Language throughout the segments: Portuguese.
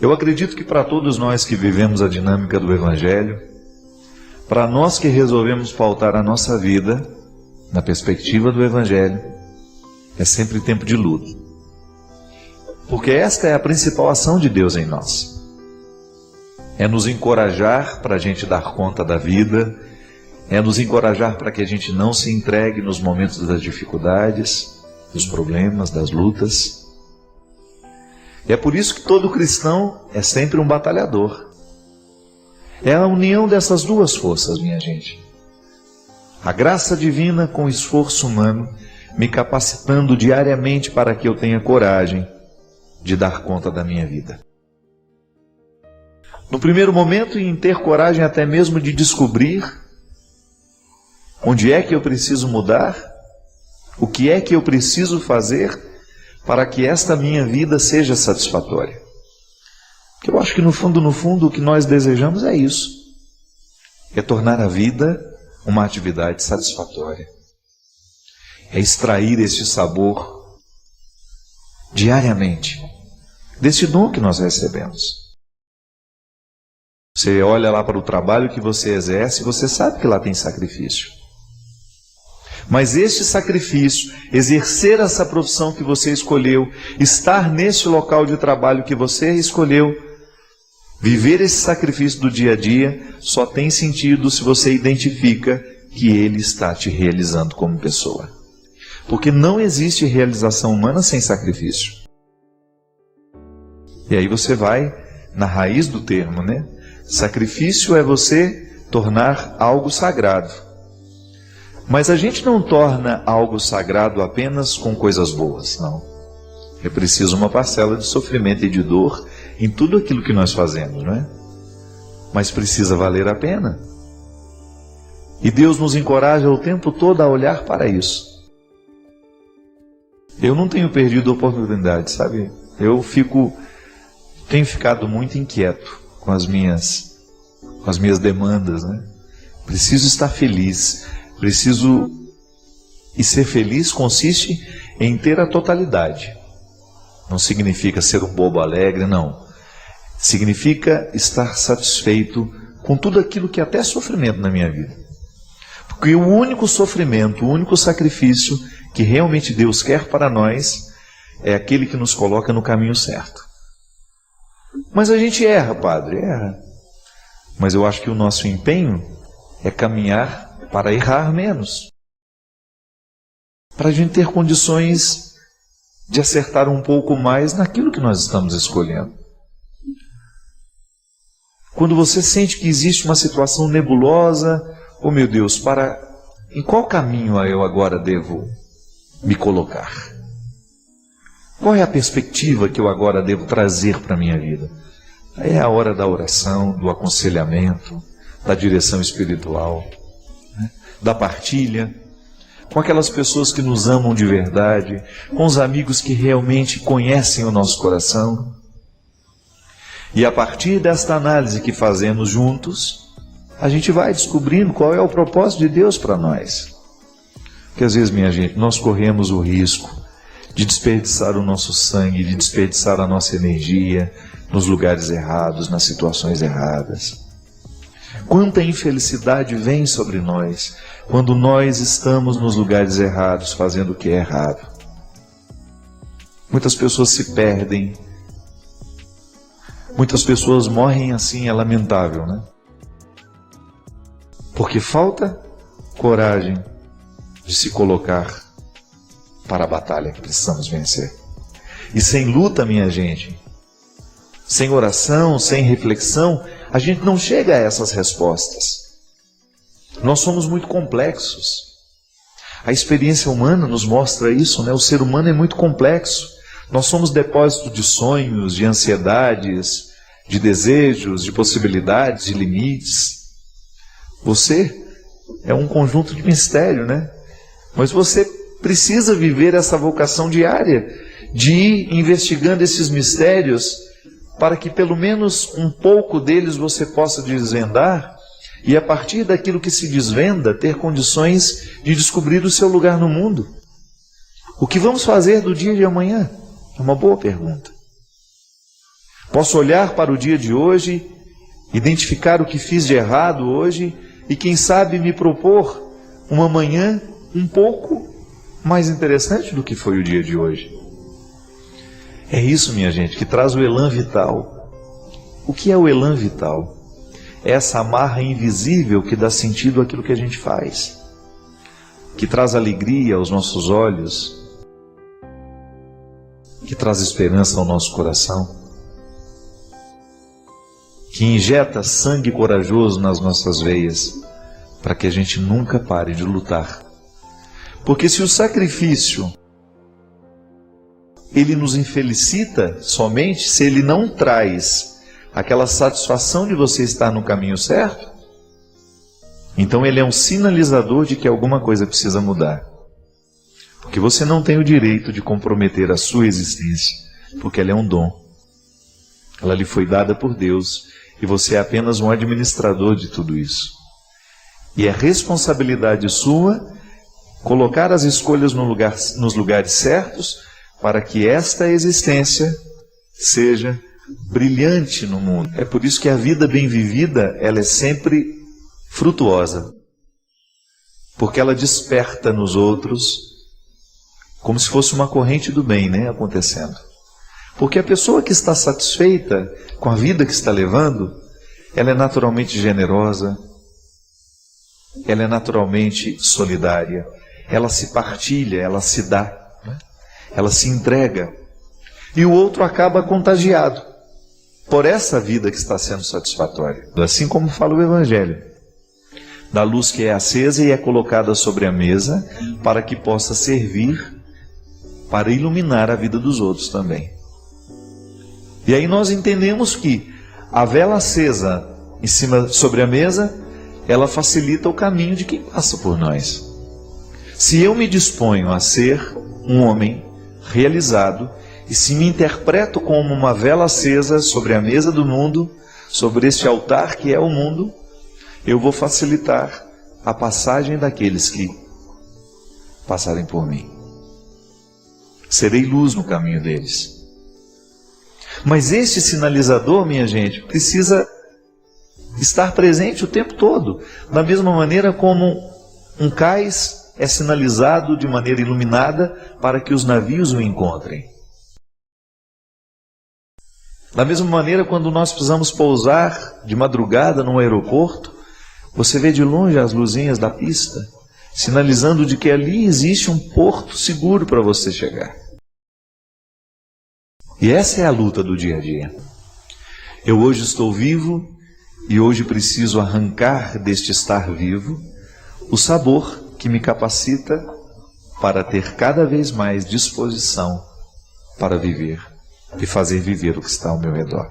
Eu acredito que para todos nós que vivemos a dinâmica do Evangelho, para nós que resolvemos pautar a nossa vida na perspectiva do Evangelho, é sempre tempo de luto. Porque esta é a principal ação de Deus em nós. É nos encorajar para a gente dar conta da vida, é nos encorajar para que a gente não se entregue nos momentos das dificuldades, dos problemas, das lutas. E é por isso que todo cristão é sempre um batalhador. É a união dessas duas forças, minha gente. A graça divina com o esforço humano, me capacitando diariamente para que eu tenha coragem de dar conta da minha vida. No primeiro momento, em ter coragem até mesmo de descobrir onde é que eu preciso mudar, o que é que eu preciso fazer para que esta minha vida seja satisfatória. Porque eu acho que no fundo, o que nós desejamos é isso. É tornar a vida uma atividade satisfatória. É extrair este sabor diariamente desse dom que nós recebemos. Você olha lá para o trabalho que você exerce e você sabe que lá tem sacrifício. Mas este sacrifício, exercer essa profissão que você escolheu, estar nesse local de trabalho que você escolheu, viver esse sacrifício do dia a dia, só tem sentido se você identifica que ele está te realizando como pessoa. Porque não existe realização humana sem sacrifício. E aí você vai na raiz do termo, né? Sacrifício é você tornar algo sagrado. Mas a gente não torna algo sagrado apenas com coisas boas, não. É preciso uma parcela de sofrimento e de dor em tudo aquilo que nós fazemos, não é? Mas precisa valer a pena. E Deus nos encoraja o tempo todo a olhar para isso. Eu não tenho perdido a oportunidade, sabe? Tenho ficado muito inquieto com as minhas demandas, né? Preciso estar feliz. E ser feliz consiste em ter a totalidade. Não significa ser um bobo alegre, não. Significa estar satisfeito com tudo aquilo que é até sofrimento na minha vida. Porque o único sofrimento, o único sacrifício que realmente Deus quer para nós é aquele que nos coloca no caminho certo. Mas a gente erra, padre, erra. Mas eu acho que o nosso empenho é caminhar para errar menos. Para a gente ter condições de acertar um pouco mais naquilo que nós estamos escolhendo. Quando você sente que existe uma situação nebulosa, oh meu Deus, em qual caminho eu agora devo me colocar? Qual é a perspectiva que eu agora devo trazer para a minha vida? Aí é a hora da oração, do aconselhamento, da direção espiritual, né? Da partilha, com aquelas pessoas que nos amam de verdade, com os amigos que realmente conhecem o nosso coração. E a partir desta análise que fazemos juntos, a gente vai descobrindo qual é o propósito de Deus para nós. Porque às vezes, minha gente, nós corremos o risco de desperdiçar o nosso sangue, de desperdiçar a nossa energia nos lugares errados, nas situações erradas. Quanta infelicidade vem sobre nós quando nós estamos nos lugares errados, fazendo o que é errado. Muitas pessoas se perdem, muitas pessoas morrem assim, é lamentável, né? Porque falta coragem de se colocar para a batalha que precisamos vencer. E sem luta, minha gente, sem oração, sem reflexão, a gente não chega a essas respostas. Nós somos muito complexos. A experiência humana nos mostra isso, né? O ser humano é muito complexo. Nós somos depósito de sonhos, de ansiedades, de desejos, de possibilidades, de limites. Você é um conjunto de mistério, né? Mas você precisa viver essa vocação diária de ir investigando esses mistérios para que pelo menos um pouco deles você possa desvendar e a partir daquilo que se desvenda ter condições de descobrir o seu lugar no mundo. O que vamos fazer do dia de amanhã? É uma boa pergunta. Posso olhar para o dia de hoje, identificar o que fiz de errado hoje e, quem sabe, me propor uma manhã um pouco mais interessante do que foi o dia de hoje. É isso, minha gente, que traz o elan vital. O que é o elan vital? É essa amarra invisível que dá sentido àquilo que a gente faz, que traz alegria aos nossos olhos, que traz esperança ao nosso coração, que injeta sangue corajoso nas nossas veias, para que a gente nunca pare de lutar. Porque se o sacrifício, ele nos infelicita somente se ele não traz aquela satisfação de você estar no caminho certo, então ele é um sinalizador de que alguma coisa precisa mudar. Porque você não tem o direito de comprometer a sua existência, porque ela é um dom. Ela lhe foi dada por Deus e você é apenas um administrador de tudo isso. E é responsabilidade sua colocar as escolhas nos lugares certos para que esta existência seja brilhante no mundo. É por isso que a vida bem vivida, ela é sempre frutuosa, porque ela desperta nos outros como se fosse uma corrente do bem, né, acontecendo. Porque a pessoa que está satisfeita com a vida que está levando, ela é naturalmente generosa, ela é naturalmente solidária, ela se partilha, ela se dá, né? Ela se entrega. E o outro acaba contagiado por essa vida que está sendo satisfatória. Assim como fala o Evangelho, da luz que é acesa e é colocada sobre a mesa para que possa servir para iluminar a vida dos outros também. E aí nós entendemos que a vela acesa em cima sobre a mesa, ela facilita o caminho de quem passa por nós. Se eu me disponho a ser um homem realizado e se me interpreto como uma vela acesa sobre a mesa do mundo, sobre este altar que é o mundo, eu vou facilitar a passagem daqueles que passarem por mim. Serei luz no caminho deles. Mas este sinalizador, minha gente, precisa estar presente o tempo todo, da mesma maneira como um cais é sinalizado de maneira iluminada para que os navios o encontrem. Da mesma maneira, quando nós precisamos pousar de madrugada num aeroporto, você vê de longe as luzinhas da pista, sinalizando de que ali existe um porto seguro para você chegar. E essa é a luta do dia a dia. Eu hoje estou vivo e hoje preciso arrancar deste estar vivo o sabor que me capacita para ter cada vez mais disposição para viver e fazer viver o que está ao meu redor.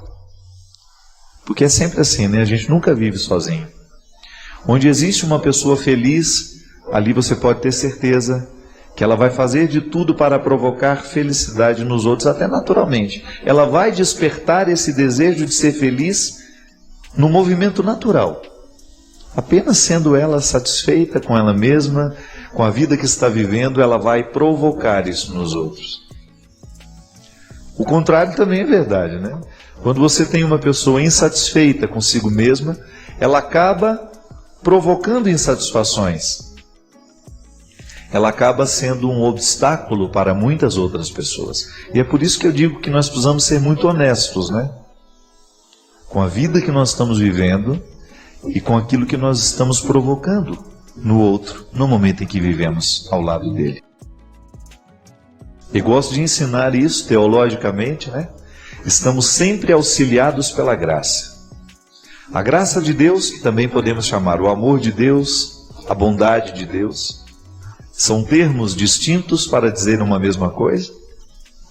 Porque é sempre assim, né? A gente nunca vive sozinho. Onde existe uma pessoa feliz, ali você pode ter certeza que ela vai fazer de tudo para provocar felicidade nos outros, até naturalmente. Ela vai despertar esse desejo de ser feliz no movimento natural. Apenas sendo ela satisfeita com ela mesma, com a vida que está vivendo, ela vai provocar isso nos outros. O contrário também é verdade, né? Quando você tem uma pessoa insatisfeita consigo mesma, ela acaba provocando insatisfações. Ela acaba sendo um obstáculo para muitas outras pessoas. E é por isso que eu digo que nós precisamos ser muito honestos, né? Com a vida que nós estamos vivendo e com aquilo que nós estamos provocando no outro, no momento em que vivemos ao lado dele. E gosto de ensinar isso teologicamente, né? Estamos sempre auxiliados pela graça. A graça de Deus, que também podemos chamar o amor de Deus, a bondade de Deus, são termos distintos para dizer uma mesma coisa,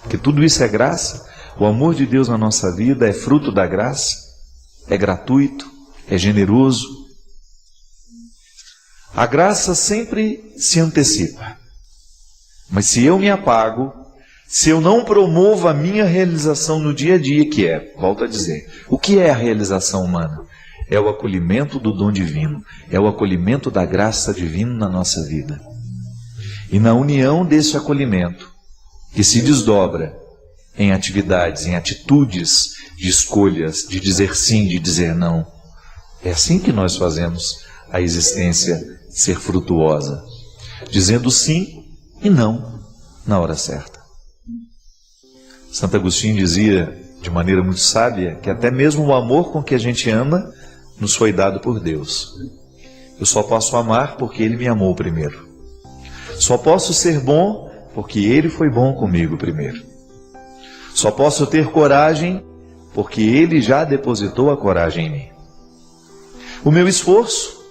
porque tudo isso é graça. O amor de Deus na nossa vida é fruto da graça, é gratuito, é generoso. A graça sempre se antecipa. Mas se eu me apago, se eu não promovo a minha realização no dia a dia, que é, volto a dizer, o que é a realização humana? É o acolhimento do dom divino, é o acolhimento da graça divina na nossa vida. E na união desse acolhimento, que se desdobra em atividades, em atitudes, de escolhas, de dizer sim, de dizer não. É assim que nós fazemos a existência ser frutuosa, dizendo sim e não na hora certa. Santo Agostinho dizia, de maneira muito sábia, que até mesmo o amor com que a gente ama nos foi dado por Deus. Eu só posso amar porque Ele me amou primeiro. Só posso ser bom porque Ele foi bom comigo primeiro. Só posso ter coragem porque Ele já depositou a coragem em mim. O meu esforço,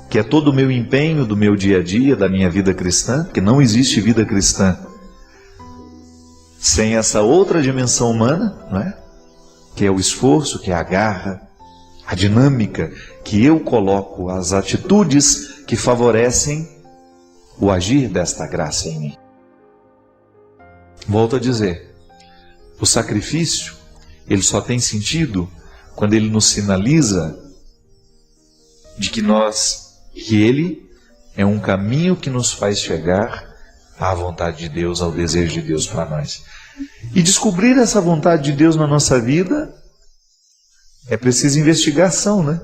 que é todo o meu empenho do meu dia a dia, da minha vida cristã, porque não existe vida cristã sem essa outra dimensão humana, não é? Que é o esforço, que é a garra, a dinâmica que eu coloco, as atitudes que favorecem o agir desta graça em mim. Volto a dizer, o sacrifício, ele só tem sentido quando ele nos sinaliza de que ele é um caminho que nos faz chegar à vontade de Deus, ao desejo de Deus para nós. E descobrir essa vontade de Deus na nossa vida é preciso investigação, né?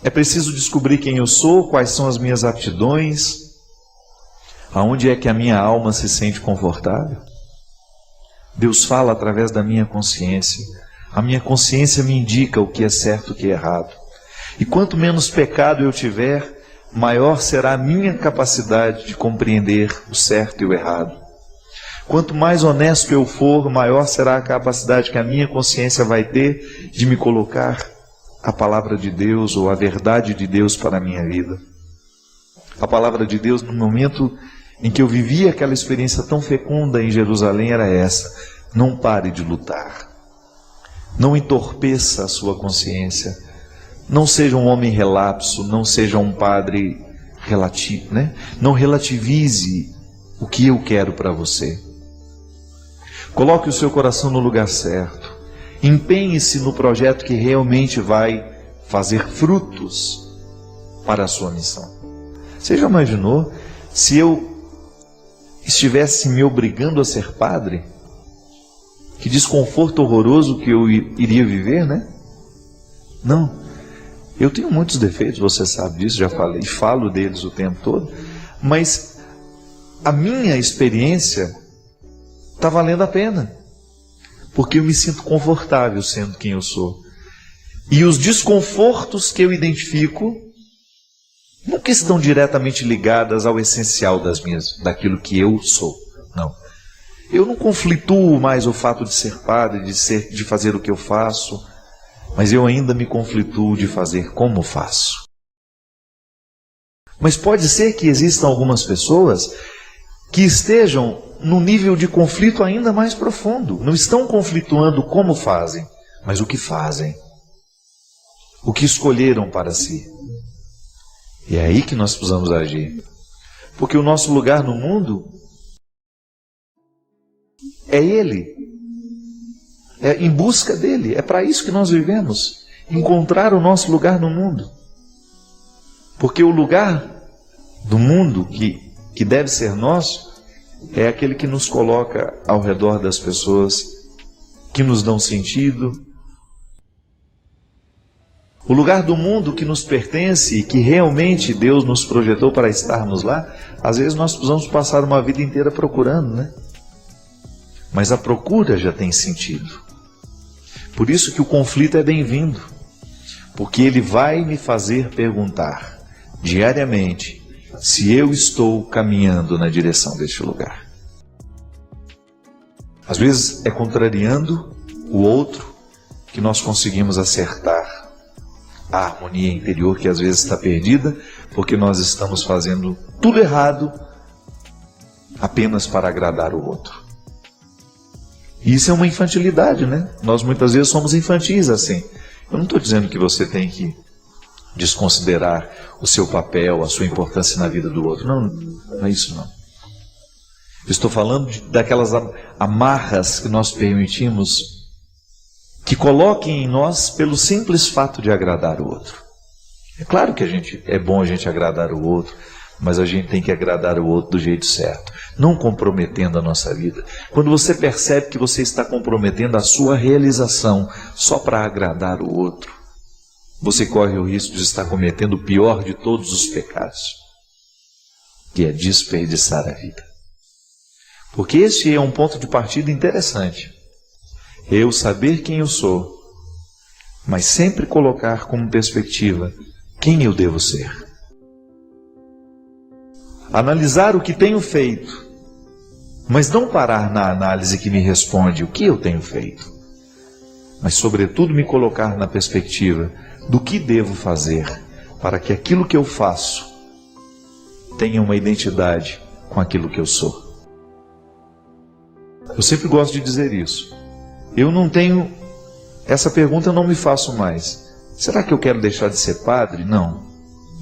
É preciso descobrir quem eu sou, quais são as minhas aptidões, aonde é que a minha alma se sente confortável. Deus fala através da minha consciência. A minha consciência me indica o que é certo e o que é errado. E quanto menos pecado eu tiver, maior será a minha capacidade de compreender o certo e o errado. Quanto mais honesto eu for, maior será a capacidade que a minha consciência vai ter de me colocar a palavra de Deus ou a verdade de Deus para a minha vida. A palavra de Deus, no momento em que eu vivi aquela experiência tão fecunda em Jerusalém, era essa: não pare de lutar. Não entorpeça a sua consciência. Não seja um homem relapso, não seja um padre relativo, né? Não relativize o que eu quero para você. Coloque o seu coração no lugar certo. Empenhe-se no projeto que realmente vai fazer frutos para a sua missão. Você já imaginou se eu estivesse me obrigando a ser padre? Que desconforto horroroso que eu iria viver, né? Não. Eu tenho muitos defeitos, você sabe disso, já falei, falo deles o tempo todo, mas a minha experiência está valendo a pena, porque eu me sinto confortável sendo quem eu sou. E os desconfortos que eu identifico nunca estão diretamente ligadas ao essencial daquilo que eu sou, não. Eu não conflituo mais o fato de ser padre, de fazer o que eu faço, mas eu ainda me conflituo de fazer como faço. Mas pode ser que existam algumas pessoas que estejam num nível de conflito ainda mais profundo. Não estão conflituando como fazem, mas o que fazem. O que escolheram para si. E é aí que nós precisamos agir. Porque o nosso lugar no mundo é Ele. É em busca dele, é para isso que nós vivemos, encontrar o nosso lugar no mundo. Porque o lugar do mundo que deve ser nosso é aquele que nos coloca ao redor das pessoas que nos dão sentido. O lugar do mundo que nos pertence e que realmente Deus nos projetou para estarmos lá, às vezes nós precisamos passar uma vida inteira procurando, né? Mas a procura já tem sentido. Por isso que o conflito é bem-vindo, porque ele vai me fazer perguntar diariamente se eu estou caminhando na direção deste lugar. Às vezes é contrariando o outro que nós conseguimos acertar a harmonia interior que às vezes está perdida, porque nós estamos fazendo tudo errado apenas para agradar o outro. Isso é uma infantilidade, né? Nós muitas vezes somos infantis assim. Eu não estou dizendo que você tem que desconsiderar o seu papel, a sua importância na vida do outro. Não, não é isso não. Eu estou falando daquelas amarras que nós permitimos que coloquem em nós pelo simples fato de agradar o outro. É claro que é bom a gente agradar o outro, mas a gente tem que agradar o outro do jeito certo, não comprometendo a nossa vida. Quando você percebe que você está comprometendo a sua realização só para agradar o outro, você corre o risco de estar cometendo o pior de todos os pecados, que é desperdiçar a vida. Porque esse é um ponto de partida interessante. Eu saber quem eu sou, mas sempre colocar como perspectiva quem eu devo ser. Analisar o que tenho feito, mas não parar na análise que me responde o que eu tenho feito, mas sobretudo me colocar na perspectiva do que devo fazer para que aquilo que eu faço tenha uma identidade com aquilo que eu sou. Eu sempre gosto de dizer isso. Eu não tenho, essa pergunta eu não me faço mais. Será que eu quero deixar de ser padre? Não.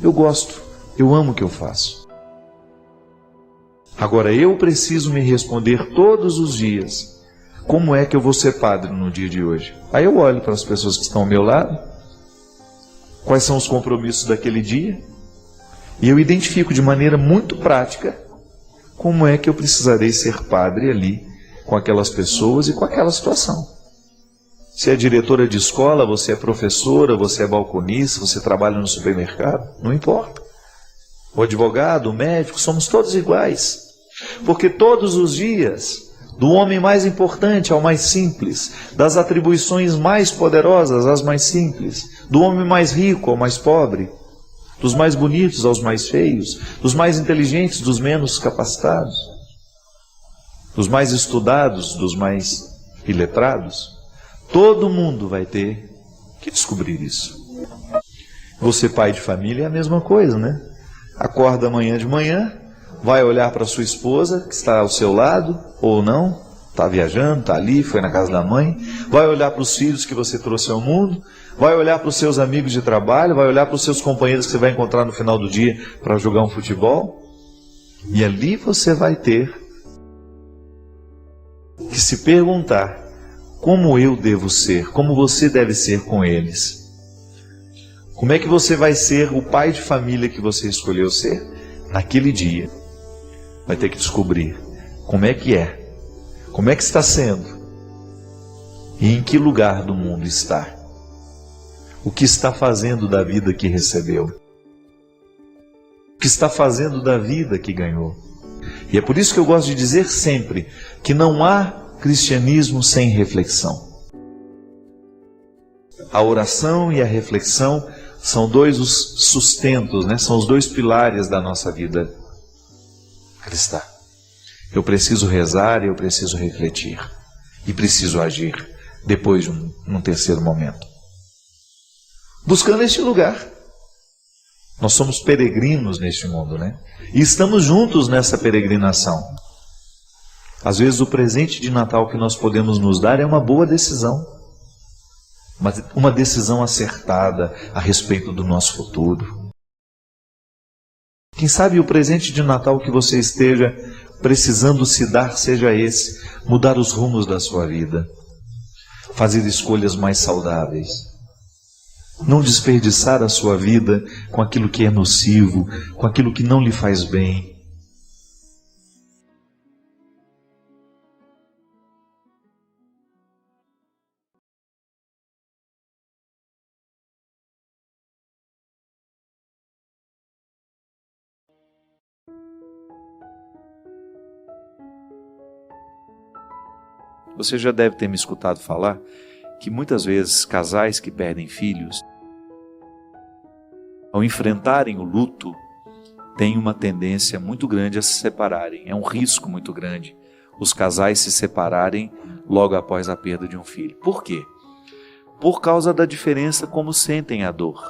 Eu gosto, eu amo o que eu faço. Agora eu preciso me responder todos os dias, como é que eu vou ser padre no dia de hoje? Aí eu olho para as pessoas que estão ao meu lado, quais são os compromissos daquele dia, e eu identifico de maneira muito prática como é que eu precisarei ser padre ali, com aquelas pessoas e com aquela situação. Se é diretora de escola, você é professora, você é balconista, você trabalha no supermercado, não importa. O advogado, o médico, somos todos iguais. Porque todos os dias, do homem mais importante ao mais simples, das atribuições mais poderosas às mais simples, do homem mais rico ao mais pobre, dos mais bonitos aos mais feios, dos mais inteligentes, dos menos capacitados, dos mais estudados, dos mais iletrados, todo mundo vai ter que descobrir isso. Você, pai de família, é a mesma coisa, né? Acorda amanhã de manhã, vai olhar para sua esposa, que está ao seu lado, ou não, está viajando, está ali, foi na casa da mãe, vai olhar para os filhos que você trouxe ao mundo, vai olhar para os seus amigos de trabalho, vai olhar para os seus companheiros que você vai encontrar no final do dia para jogar um futebol, e ali você vai ter que se perguntar como eu devo ser, como você deve ser com eles. Como é que você vai ser o pai de família que você escolheu ser naquele dia? Vai ter que descobrir como é que está sendo e em que lugar do mundo está. O que está fazendo da vida que recebeu? O que está fazendo da vida que ganhou? E é por isso que eu gosto de dizer sempre que não há cristianismo sem reflexão. A oração e a reflexão são dois os sustentos, né? São os dois pilares da nossa vida cristã. Eu preciso rezar e eu preciso refletir. E preciso agir depois de um terceiro momento. Buscando este lugar. Nós somos peregrinos neste mundo, né? E estamos juntos nessa peregrinação. Às vezes o presente de Natal que nós podemos nos dar é uma boa decisão. Uma decisão acertada a respeito do nosso futuro. Quem sabe o presente de Natal que você esteja precisando se dar seja esse: mudar os rumos da sua vida, fazer escolhas mais saudáveis, não desperdiçar a sua vida com aquilo que é nocivo, com aquilo que não lhe faz bem. Você já deve ter me escutado falar que muitas vezes casais que perdem filhos, ao enfrentarem o luto, têm uma tendência muito grande a se separarem. É um risco muito grande os casais se separarem logo após a perda de um filho. Por quê? Por causa da diferença como sentem a dor.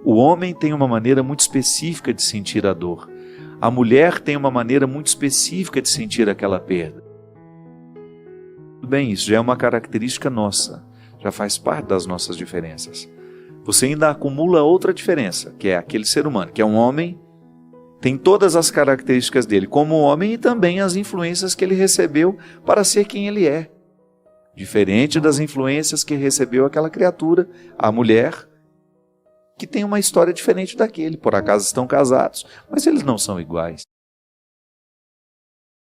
O homem tem uma maneira muito específica de sentir a dor. A mulher tem uma maneira muito específica de sentir aquela perda. Tudo bem, isso já é uma característica nossa, já faz parte das nossas diferenças. Você ainda acumula outra diferença, que é aquele ser humano, que é um homem, tem todas as características dele como homem e também as influências que ele recebeu para ser quem ele é. Diferente das influências que recebeu aquela criatura, a mulher, que tem uma história diferente daquele. Por acaso estão casados, mas eles não são iguais.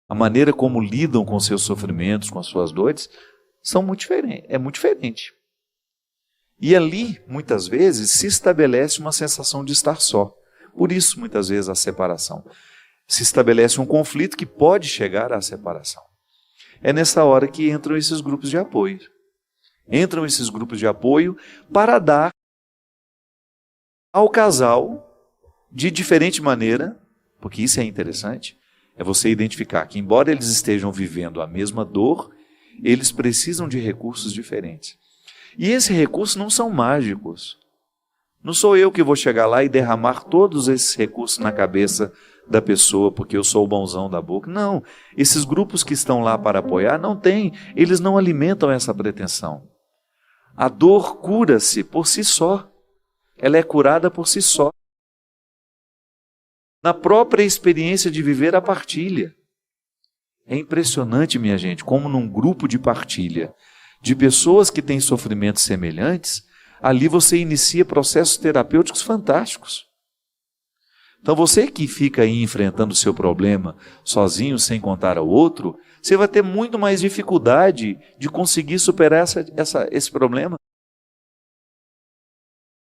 A maneira como lidam com seus sofrimentos, com as suas dores, é muito diferente. E ali, muitas vezes, se estabelece uma sensação de estar só. Por isso, muitas vezes, a separação. Se estabelece um conflito que pode chegar à separação. É nessa hora que entram esses grupos de apoio. Entram esses grupos de apoio para dar ao casal, de diferente maneira, porque isso é interessante, é você identificar que, embora eles estejam vivendo a mesma dor, eles precisam de recursos diferentes. E esses recursos não são mágicos. Não sou eu que vou chegar lá e derramar todos esses recursos na cabeça da pessoa, porque eu sou o bonzão da boca. Não, esses grupos que estão lá para apoiar, eles não alimentam essa pretensão. A dor cura-se por si só. Ela é curada por si só. Na própria experiência de viver a partilha. É impressionante, minha gente, como num grupo de partilha, de pessoas que têm sofrimentos semelhantes, ali você inicia processos terapêuticos fantásticos. Então você que fica aí enfrentando o seu problema sozinho, sem contar ao outro, você vai ter muito mais dificuldade de conseguir superar esse problema.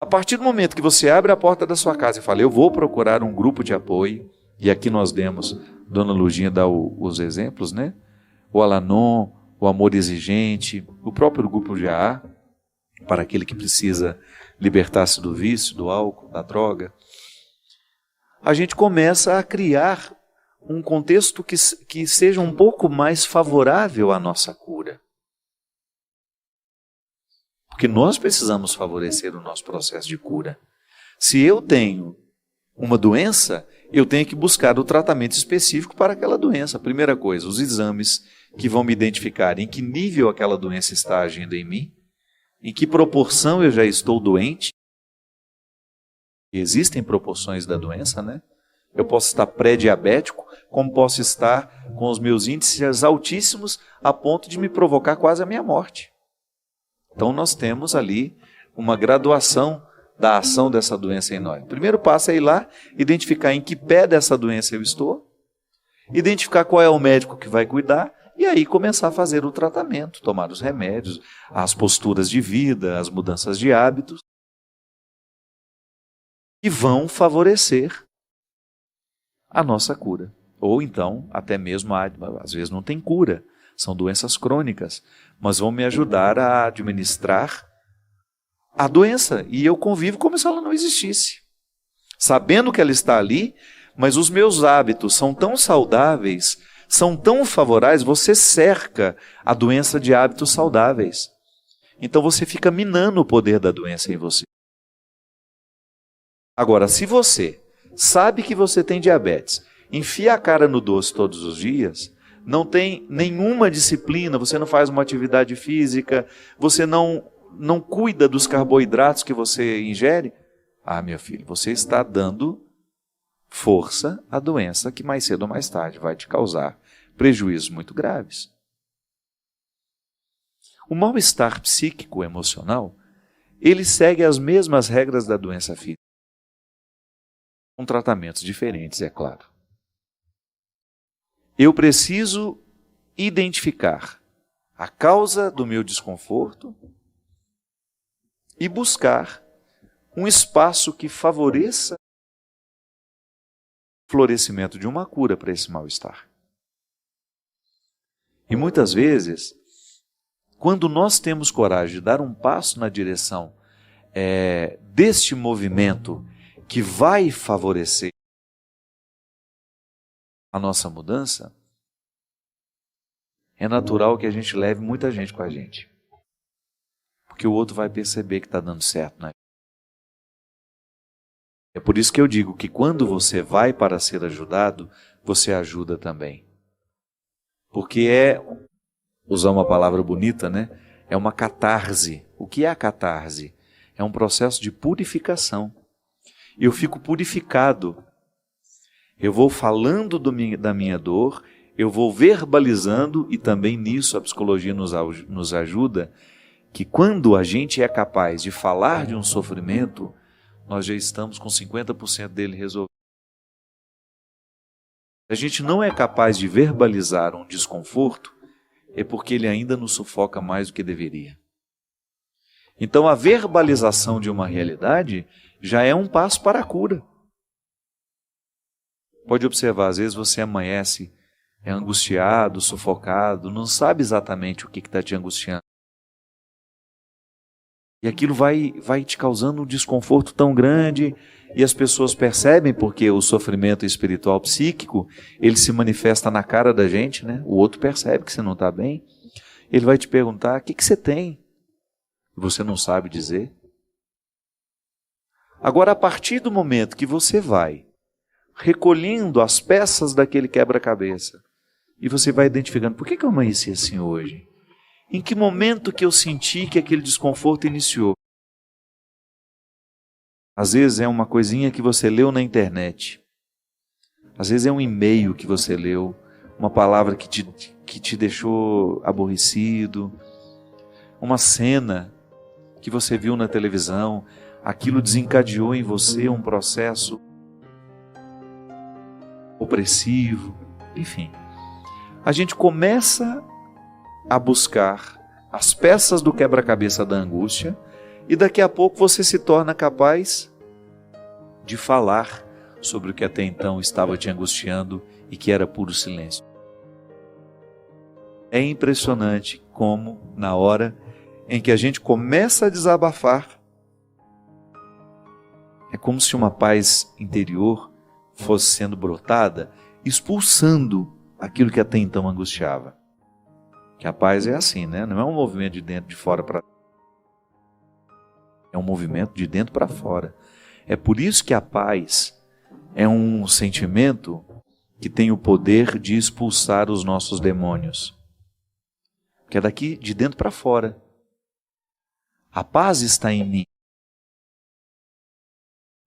A partir do momento que você abre a porta da sua casa e fala, eu vou procurar um grupo de apoio, e aqui nós demos, Dona Lurdinha dá os exemplos, né? O Al-Anon, o Amor Exigente, o próprio grupo de AA, para aquele que precisa libertar-se do vício, do álcool, da droga. A gente começa a criar um contexto que seja um pouco mais favorável à nossa cura. Porque nós precisamos favorecer o nosso processo de cura. Se eu tenho uma doença, eu tenho que buscar o tratamento específico para aquela doença. Primeira coisa, os exames que vão me identificar em que nível aquela doença está agindo em mim, em que proporção eu já estou doente. Existem proporções da doença, né? Eu posso estar pré-diabético, como posso estar com os meus índices altíssimos a ponto de me provocar quase a minha morte. Então nós temos ali uma graduação da ação dessa doença em nós. O primeiro passo é ir lá, identificar em que pé dessa doença eu estou, identificar qual é o médico que vai cuidar, e aí começar a fazer o tratamento, tomar os remédios, as posturas de vida, as mudanças de hábitos, que vão favorecer a nossa cura. Ou então, até mesmo, às vezes não tem cura, são doenças crônicas, mas vão me ajudar a administrar a doença, e eu convivo como se ela não existisse, sabendo que ela está ali, mas os meus hábitos são tão saudáveis, são tão favoráveis, você cerca a doença de hábitos saudáveis. Então você fica minando o poder da doença em você. Agora, se você sabe que você tem diabetes, enfia a cara no doce todos os dias, não tem nenhuma disciplina, você não faz uma atividade física, você não cuida dos carboidratos que você ingere, meu filho, você está dando força à doença que mais cedo ou mais tarde vai te causar prejuízos muito graves. O mal-estar psíquico emocional, ele segue as mesmas regras da doença física, com tratamentos diferentes, é claro. Eu preciso identificar a causa do meu desconforto e buscar um espaço que favoreça o florescimento de uma cura para esse mal-estar. E muitas vezes, quando nós temos coragem de dar um passo na direção deste movimento que vai favorecer a nossa mudança, é natural que a gente leve muita gente com a gente. Porque o outro vai perceber que está dando certo, né? É por isso que eu digo que quando você vai para ser ajudado, você ajuda também. Porque usar uma palavra bonita, né? É uma catarse. O que é a catarse? É um processo de purificação. Eu fico purificado. Eu vou falando da minha dor, eu vou verbalizando, e também nisso a psicologia nos ajuda, que quando a gente é capaz de falar de um sofrimento, nós já estamos com 50% dele resolvido. Se a gente não é capaz de verbalizar um desconforto, é porque ele ainda nos sufoca mais do que deveria. Então a verbalização de uma realidade já é um passo para a cura. Pode observar, às vezes você amanhece angustiado, sufocado, não sabe exatamente o que está te angustiando. E aquilo vai te causando um desconforto tão grande, e as pessoas percebem, porque o sofrimento espiritual psíquico, ele se manifesta na cara da gente, né? O outro percebe que você não está bem, ele vai te perguntar, o que você tem? E você não sabe dizer. Agora, a partir do momento que você vai recolhendo as peças daquele quebra-cabeça, e você vai identificando, por que eu amanheci assim hoje? Em que momento que eu senti que aquele desconforto iniciou? Às vezes é uma coisinha que você leu na internet. Às vezes é um e-mail que você leu, uma palavra que te deixou aborrecido, uma cena que você viu na televisão, aquilo desencadeou em você um processo opressivo, enfim. A gente começa a buscar as peças do quebra-cabeça da angústia e daqui a pouco você se torna capaz de falar sobre o que até então estava te angustiando e que era puro silêncio. É impressionante como, na hora em que a gente começa a desabafar, é como se uma paz interior fosse sendo brotada, expulsando aquilo que até então angustiava. Que a paz é assim, né? Não é um movimento de dentro de fora para... É um movimento de dentro para fora. É por isso que a paz é um sentimento que tem o poder de expulsar os nossos demônios. Que é daqui de dentro para fora. A paz está em mim.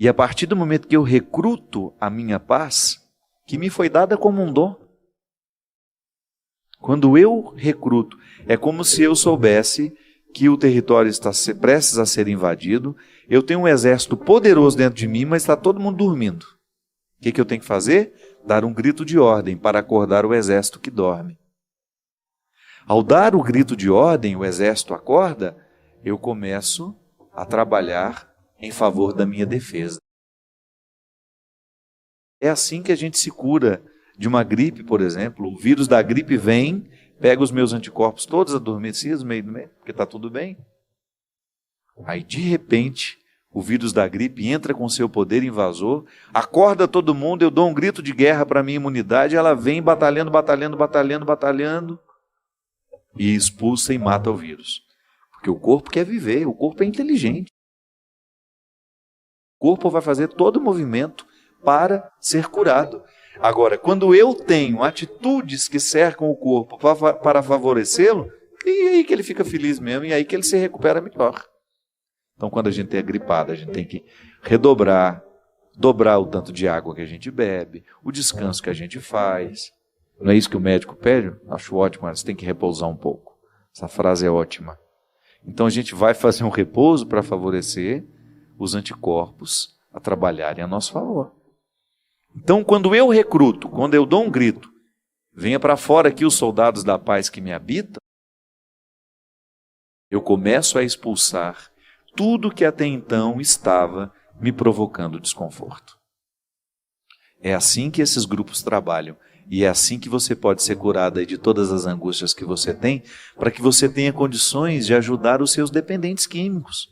E a partir do momento que eu recruto a minha paz, que me foi dada como um dom, quando eu recruto, é como se eu soubesse que o território está prestes a ser invadido, eu tenho um exército poderoso dentro de mim, mas está todo mundo dormindo. O que eu tenho que fazer? Dar um grito de ordem para acordar o exército que dorme. Ao dar o grito de ordem, o exército acorda, eu começo a trabalhar em favor da minha defesa. É assim que a gente se cura de uma gripe, por exemplo. O vírus da gripe vem, pega os meus anticorpos todos adormecidos, porque está tudo bem. Aí, de repente, o vírus da gripe entra com seu poder invasor, acorda todo mundo, eu dou um grito de guerra para a minha imunidade, ela vem batalhando, e expulsa e mata o vírus. Porque o corpo quer viver, o corpo é inteligente. O corpo vai fazer todo o movimento para ser curado. Agora, quando eu tenho atitudes que cercam o corpo para favorecê-lo, e aí que ele fica feliz mesmo, e aí que ele se recupera melhor. Então, quando a gente é gripado, a gente tem que dobrar o tanto de água que a gente bebe, o descanso que a gente faz. Não é isso que o médico pede? Acho ótimo, você tem que repousar um pouco. Essa frase é ótima. Então, a gente vai fazer um repouso para favorecer os anticorpos a trabalharem a nosso favor. Então, quando eu recruto, quando eu dou um grito, venha para fora aqui os soldados da paz que me habitam, eu começo a expulsar tudo que até então estava me provocando desconforto. É assim que esses grupos trabalham, e é assim que você pode ser curado de todas as angústias que você tem, para que você tenha condições de ajudar os seus dependentes químicos.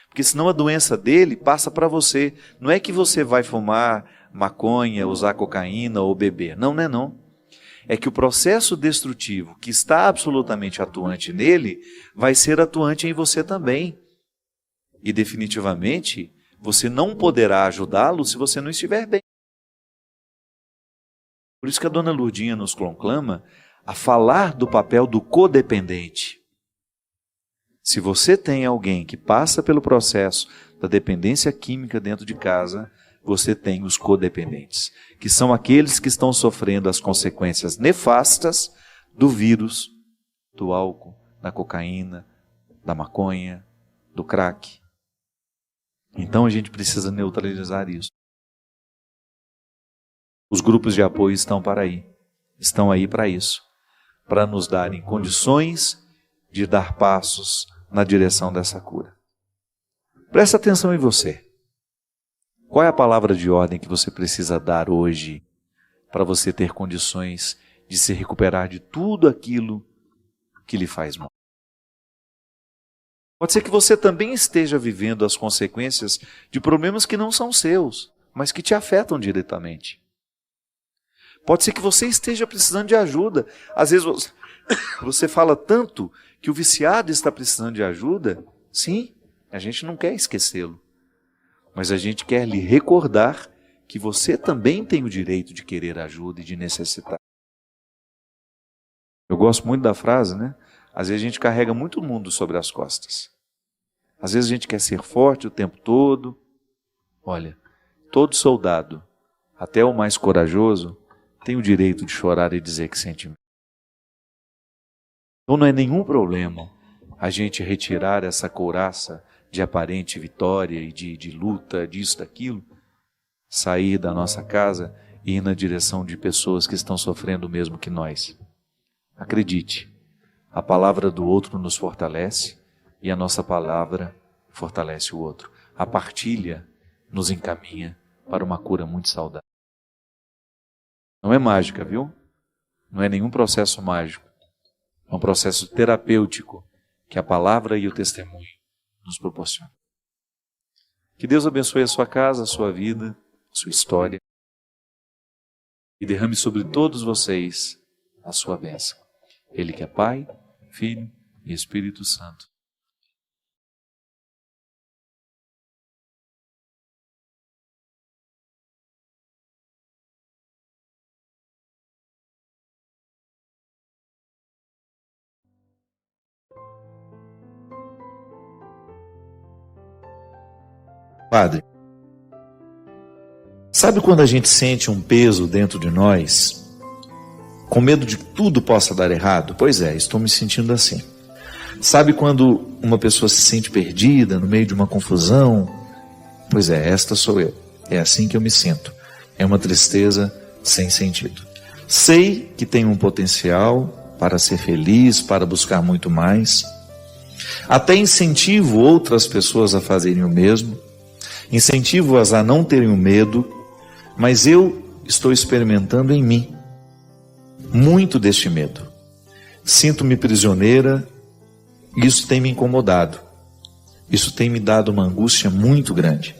Porque senão a doença dele passa para você. Não é que você vai fumar maconha, usar cocaína ou beber. Não, não é não. É que o processo destrutivo que está absolutamente atuante nele, vai ser atuante em você também. E definitivamente, você não poderá ajudá-lo se você não estiver bem. Por isso que a dona Lurdinha nos conclama a falar do papel do codependente. Se você tem alguém que passa pelo processo da dependência química dentro de casa, você tem os codependentes, que são aqueles que estão sofrendo as consequências nefastas do vírus, do álcool, da cocaína, da maconha, do crack. Então a gente precisa neutralizar isso. Os grupos de apoio estão aí para isso, para nos darem condições de dar passos na direção dessa cura. Presta atenção em você. Qual é a palavra de ordem que você precisa dar hoje para você ter condições de se recuperar de tudo aquilo que lhe faz mal? Pode ser que você também esteja vivendo as consequências de problemas que não são seus, mas que te afetam diretamente. Pode ser que você esteja precisando de ajuda. Às vezes você fala tanto que o viciado está precisando de ajuda. Sim, a gente não quer esquecê-lo. Mas a gente quer lhe recordar que você também tem o direito de querer ajuda e de necessitar. Eu gosto muito da frase, né? Às vezes a gente carrega muito mundo sobre as costas. Às vezes a gente quer ser forte o tempo todo. Olha, todo soldado, até o mais corajoso, tem o direito de chorar e dizer que sente medo. Então não é nenhum problema a gente retirar essa couraça de aparente vitória e de luta, disso, daquilo, sair da nossa casa e ir na direção de pessoas que estão sofrendo o mesmo que nós. Acredite, a palavra do outro nos fortalece e a nossa palavra fortalece o outro. A partilha nos encaminha para uma cura muito saudável. Não é mágica, viu? Não é nenhum processo mágico. É um processo terapêutico que a palavra e o testemunho nos proporcionam. Que Deus abençoe a sua casa, a sua vida, a sua história e derrame sobre todos vocês a sua bênção. Ele que é Pai, Filho e Espírito Santo. Padre, sabe quando a gente sente um peso dentro de nós, com medo de que tudo possa dar errado? Pois é, estou me sentindo assim. Sabe quando uma pessoa se sente perdida no meio de uma confusão? Pois é, esta sou eu. É assim que eu me sinto. É uma tristeza sem sentido. Sei que tenho um potencial para ser feliz, para buscar muito mais. Até incentivo outras pessoas a fazerem o mesmo. Incentivo-as a não terem o medo, mas eu estou experimentando em mim muito deste medo. Sinto-me prisioneira e isso tem me incomodado. Isso tem me dado uma angústia muito grande.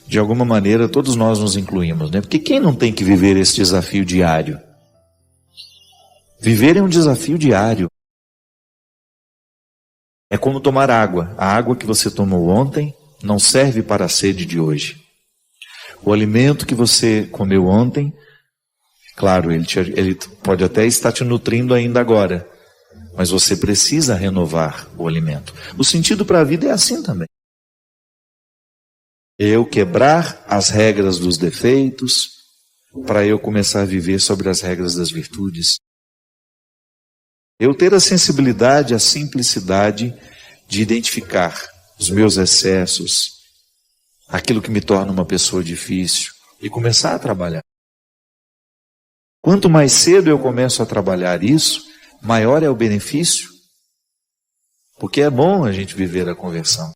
De alguma maneira, todos nós nos incluímos, né? Porque quem não tem que viver esse desafio diário? Viver é um desafio diário. É como tomar água. A água que você tomou ontem não serve para a sede de hoje. O alimento que você comeu ontem, claro, ele pode até estar te nutrindo ainda agora, mas você precisa renovar o alimento. O sentido para a vida é assim também. Eu quebrar as regras dos defeitos, para eu começar a viver sobre as regras das virtudes. Eu ter a sensibilidade, a simplicidade de identificar os meus excessos, aquilo que me torna uma pessoa difícil, e começar a trabalhar. Quanto mais cedo eu começo a trabalhar isso, maior é o benefício, porque é bom a gente viver a conversão.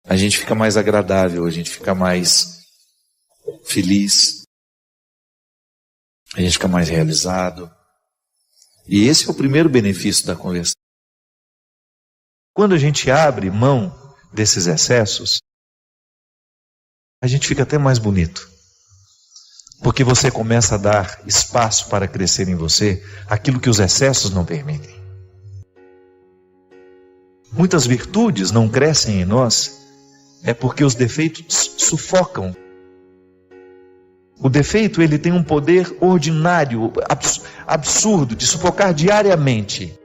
A gente fica mais agradável, a gente fica mais feliz, a gente fica mais realizado. E esse é o primeiro benefício da conversão. Quando a gente abre mão desses excessos, a gente fica até mais bonito. Porque você começa a dar espaço para crescer em você aquilo que os excessos não permitem. Muitas virtudes não crescem em nós, é porque os defeitos sufocam. O defeito, ele tem um poder ordinário, absurdo, de sufocar diariamente.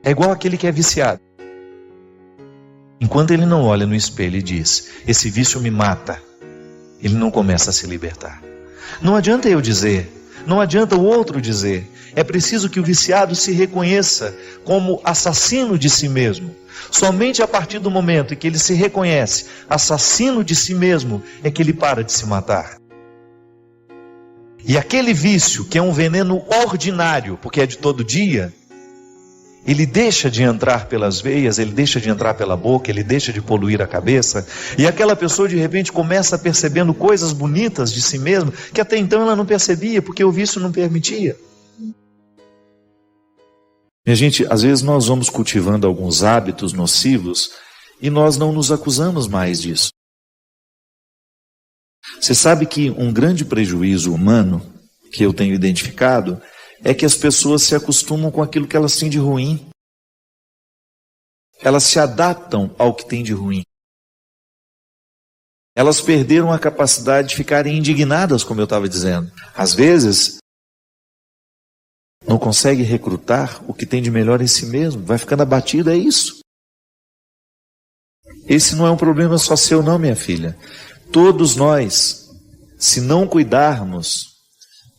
É igual aquele que é viciado. Enquanto ele não olha no espelho e diz, esse vício me mata, ele não começa a se libertar. Não adianta eu dizer, Não adianta o outro dizer. É preciso que o viciado se reconheça como assassino de si mesmo. Somente a partir do momento em que ele se reconhece assassino de si mesmo é que ele para de se matar. E aquele vício, que é um veneno ordinário, porque é de todo dia, ele deixa de entrar pelas veias, ele deixa de entrar pela boca, ele deixa de poluir a cabeça, e aquela pessoa de repente começa percebendo coisas bonitas de si mesma, que até então ela não percebia, porque o vício não permitia. Minha gente, às vezes nós vamos cultivando alguns hábitos nocivos, e nós não nos acusamos mais disso. Você sabe que um grande prejuízo humano, que eu tenho identificado, é que as pessoas se acostumam com aquilo que elas têm de ruim. Elas se adaptam ao que tem de ruim. Elas perderam a capacidade de ficarem indignadas, como eu estava dizendo. Às vezes, não consegue recrutar o que tem de melhor em si mesmo. Vai ficando abatido, é isso. Esse não é um problema só seu não, minha filha. Todos nós, se não cuidarmos,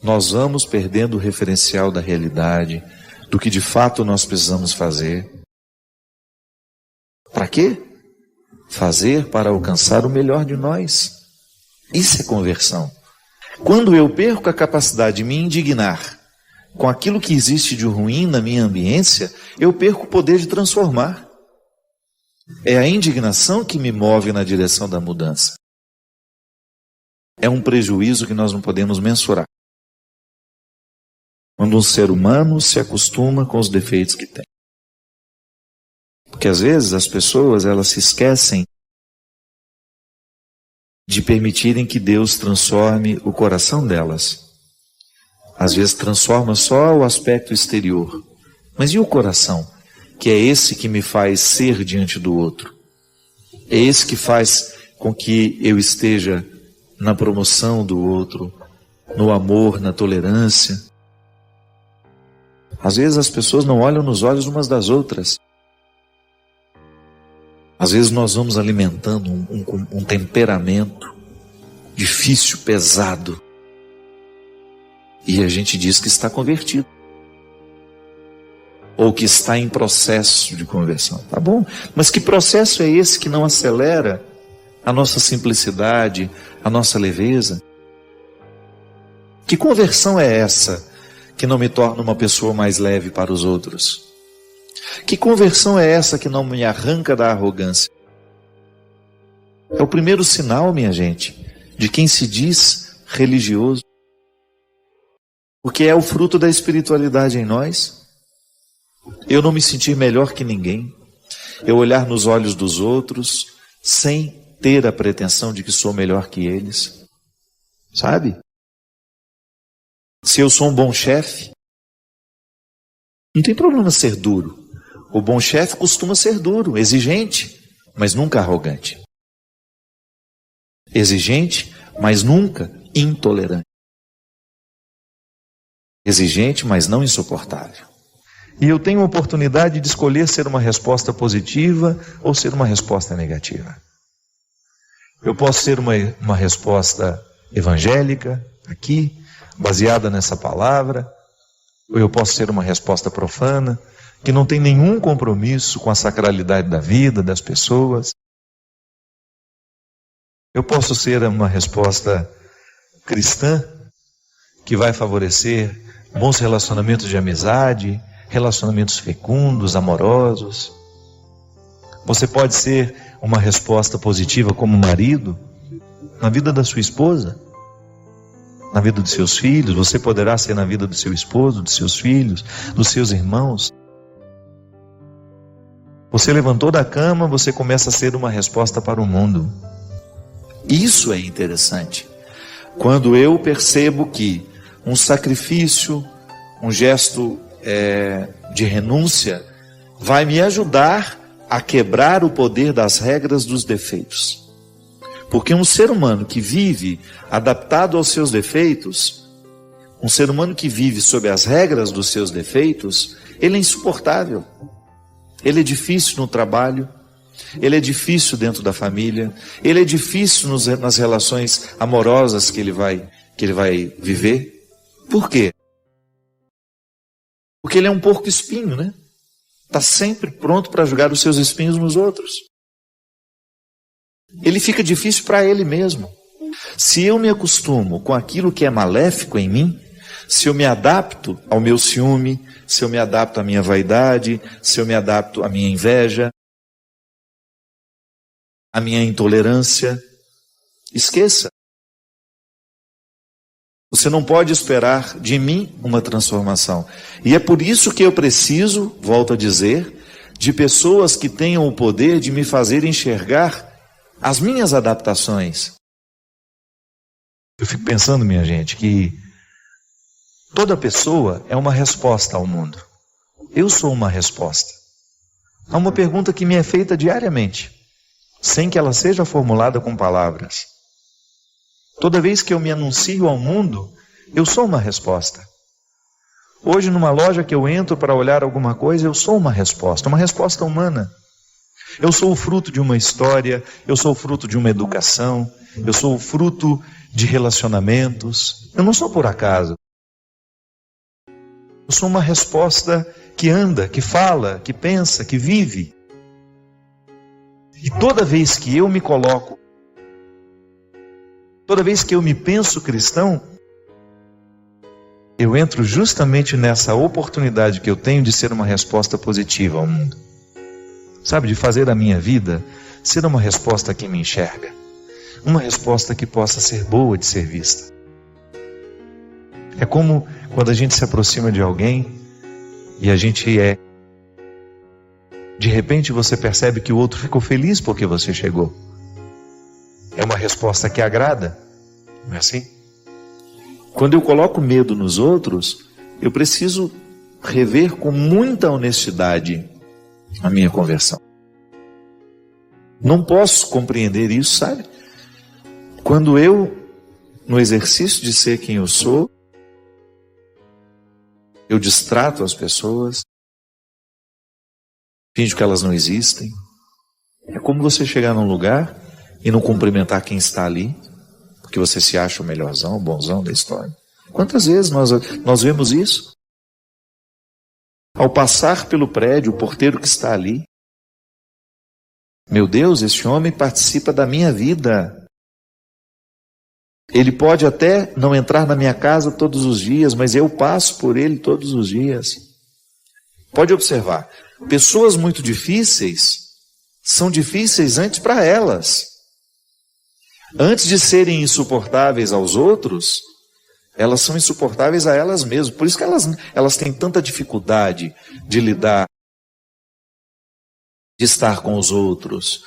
nós vamos perdendo o referencial da realidade, do que de fato nós precisamos fazer. Para quê? Fazer para alcançar o melhor de nós. Isso é conversão. Quando eu perco a capacidade de me indignar com aquilo que existe de ruim na minha ambiência, eu perco o poder de transformar. É a indignação que me move na direção da mudança. É um prejuízo que nós não podemos mensurar. Quando um ser humano se acostuma com os defeitos que tem. Porque às vezes as pessoas, elas se esquecem de permitirem que Deus transforme o coração delas. Às vezes transforma só o aspecto exterior. Mas e o coração? Que é esse que me faz ser diante do outro. É esse que faz com que eu esteja na promoção do outro, no amor, na tolerância. Às vezes as pessoas não olham nos olhos umas das outras. Às vezes nós vamos alimentando um temperamento difícil, pesado. E a gente diz que está convertido. Ou que está em processo de conversão. Tá bom, mas que processo é esse que não acelera a nossa simplicidade, a nossa leveza? Que conversão é essa que não me torna uma pessoa mais leve para os outros? Que conversão é essa que não me arranca da arrogância? É o primeiro sinal, minha gente, de quem se diz religioso. Porque é o fruto da espiritualidade em nós. Eu não me sentir melhor que ninguém. Eu olhar nos olhos dos outros sem ter a pretensão de que sou melhor que eles. Sabe? Se eu sou um bom chefe, não tem problema ser duro. O bom chefe costuma ser duro, exigente, mas nunca arrogante. Exigente, mas nunca intolerante. Exigente, mas não insuportável. E eu tenho a oportunidade de escolher ser uma resposta positiva ou ser uma resposta negativa. Eu posso ser uma resposta evangélica, aqui, baseada nessa palavra, ou eu posso ser uma resposta profana, que não tem nenhum compromisso com a sacralidade da vida, das pessoas. Eu posso ser uma resposta cristã, que vai favorecer bons relacionamentos de amizade, relacionamentos fecundos, amorosos. Você pode ser uma resposta positiva como marido, na vida da sua esposa, na vida dos seus filhos. Você poderá ser na vida do seu esposo, dos seus filhos, dos seus irmãos. Você levantou da cama, você começa a ser uma resposta para o mundo. Isso é interessante. Quando eu percebo que um sacrifício, um gesto de renúncia, vai me ajudar a quebrar o poder das regras dos defeitos. Porque um ser humano que vive adaptado aos seus defeitos, um ser humano que vive sob as regras dos seus defeitos, ele é insuportável. Ele é difícil no trabalho, ele é difícil dentro da família, ele é difícil nas relações amorosas que ele vai viver. Por quê? Porque ele é um porco-espinho, né? Está sempre pronto para jogar os seus espinhos nos outros. Ele fica difícil para ele mesmo. Se eu me acostumo com aquilo que é maléfico em mim, se eu me adapto ao meu ciúme, se eu me adapto à minha vaidade, se eu me adapto à minha inveja, à minha intolerância, esqueça. Você não pode esperar de mim uma transformação. E é por isso que eu preciso, volto a dizer, de pessoas que tenham o poder de me fazer enxergar as minhas adaptações. Eu fico pensando, minha gente, que toda pessoa é uma resposta ao mundo. Eu sou uma resposta. Há uma pergunta que me é feita diariamente, sem que ela seja formulada com palavras. Toda vez que eu me anuncio ao mundo, eu sou uma resposta. Hoje, numa loja que eu entro para olhar alguma coisa, eu sou uma resposta humana. Eu sou o fruto de uma história, eu sou o fruto de uma educação, eu sou o fruto de relacionamentos. Eu não sou por acaso. Eu sou uma resposta que anda, que fala, que pensa, que vive. E toda vez que eu me coloco, toda vez que eu me penso cristão, eu entro justamente nessa oportunidade que eu tenho de ser uma resposta positiva ao mundo. Sabe, de fazer a minha vida ser uma resposta que me enxerga. Uma resposta que possa ser boa de ser vista. É como quando a gente se aproxima de alguém e a gente de repente você percebe que o outro ficou feliz porque você chegou. É uma resposta que agrada, não é assim? Quando eu coloco medo nos outros, eu preciso rever com muita honestidade a minha conversão. Não posso compreender isso, sabe? Quando eu, no exercício de ser quem eu sou, eu distrato as pessoas, finjo que elas não existem. É como você chegar num lugar e não cumprimentar quem está ali, porque você se acha o melhorzão, o bonzão da história. Quantas vezes nós vemos isso? Ao passar pelo prédio, o porteiro que está ali, meu Deus, esse homem participa da minha vida. Ele pode até não entrar na minha casa todos os dias, mas eu passo por ele todos os dias. Pode observar, pessoas muito difíceis são difíceis antes para elas. Antes de serem insuportáveis aos outros, elas são insuportáveis a elas mesmas. Por isso que elas têm tanta dificuldade de lidar, de estar com os outros,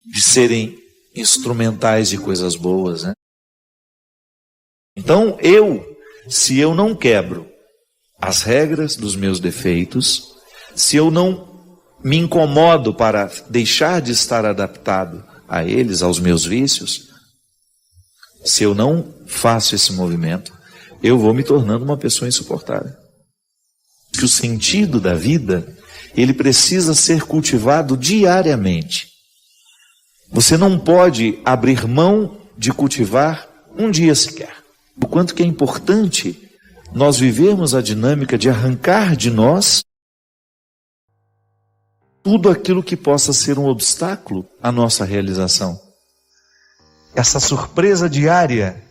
de serem instrumentais de coisas boas, né? Então, se eu não quebro as regras dos meus defeitos, se eu não me incomodo para deixar de estar adaptado a eles, aos meus vícios, se eu não faço esse movimento, eu vou me tornando uma pessoa insuportável. Que o sentido da vida, ele precisa ser cultivado diariamente. Você não pode abrir mão de cultivar um dia sequer. O quanto que é importante nós vivermos a dinâmica de arrancar de nós tudo aquilo que possa ser um obstáculo à nossa realização. Essa surpresa diária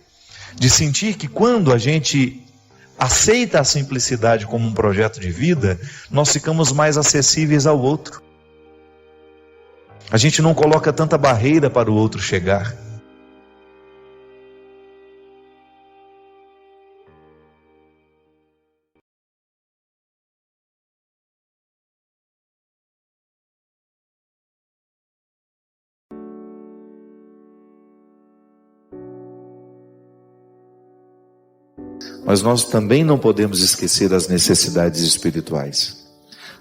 de sentir que quando a gente aceita a simplicidade como um projeto de vida, nós ficamos mais acessíveis ao outro. A gente não coloca tanta barreira para o outro chegar. Mas nós também não podemos esquecer as necessidades espirituais.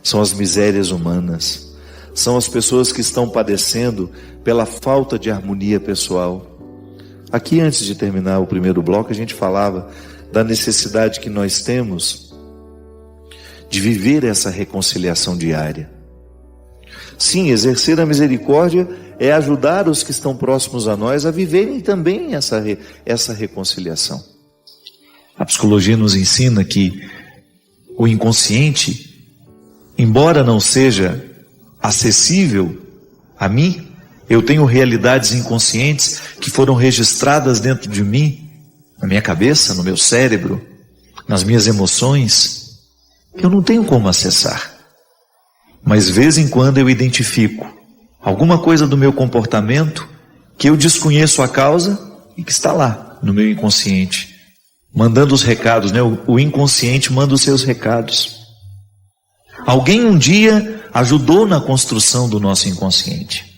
São as misérias humanas. São as pessoas que estão padecendo pela falta de harmonia pessoal. Aqui, antes de terminar o primeiro bloco, a gente falava da necessidade que nós temos de viver essa reconciliação diária. Sim, exercer a misericórdia é ajudar os que estão próximos a nós a viverem também essa reconciliação. A psicologia nos ensina que o inconsciente, embora não seja acessível a mim, eu tenho realidades inconscientes que foram registradas dentro de mim, na minha cabeça, no meu cérebro, nas minhas emoções, que eu não tenho como acessar. Mas de vez em quando eu identifico alguma coisa do meu comportamento que eu desconheço a causa e que está lá no meu inconsciente, mandando os recados, né? O inconsciente manda os seus recados. Alguém um dia ajudou na construção do nosso inconsciente.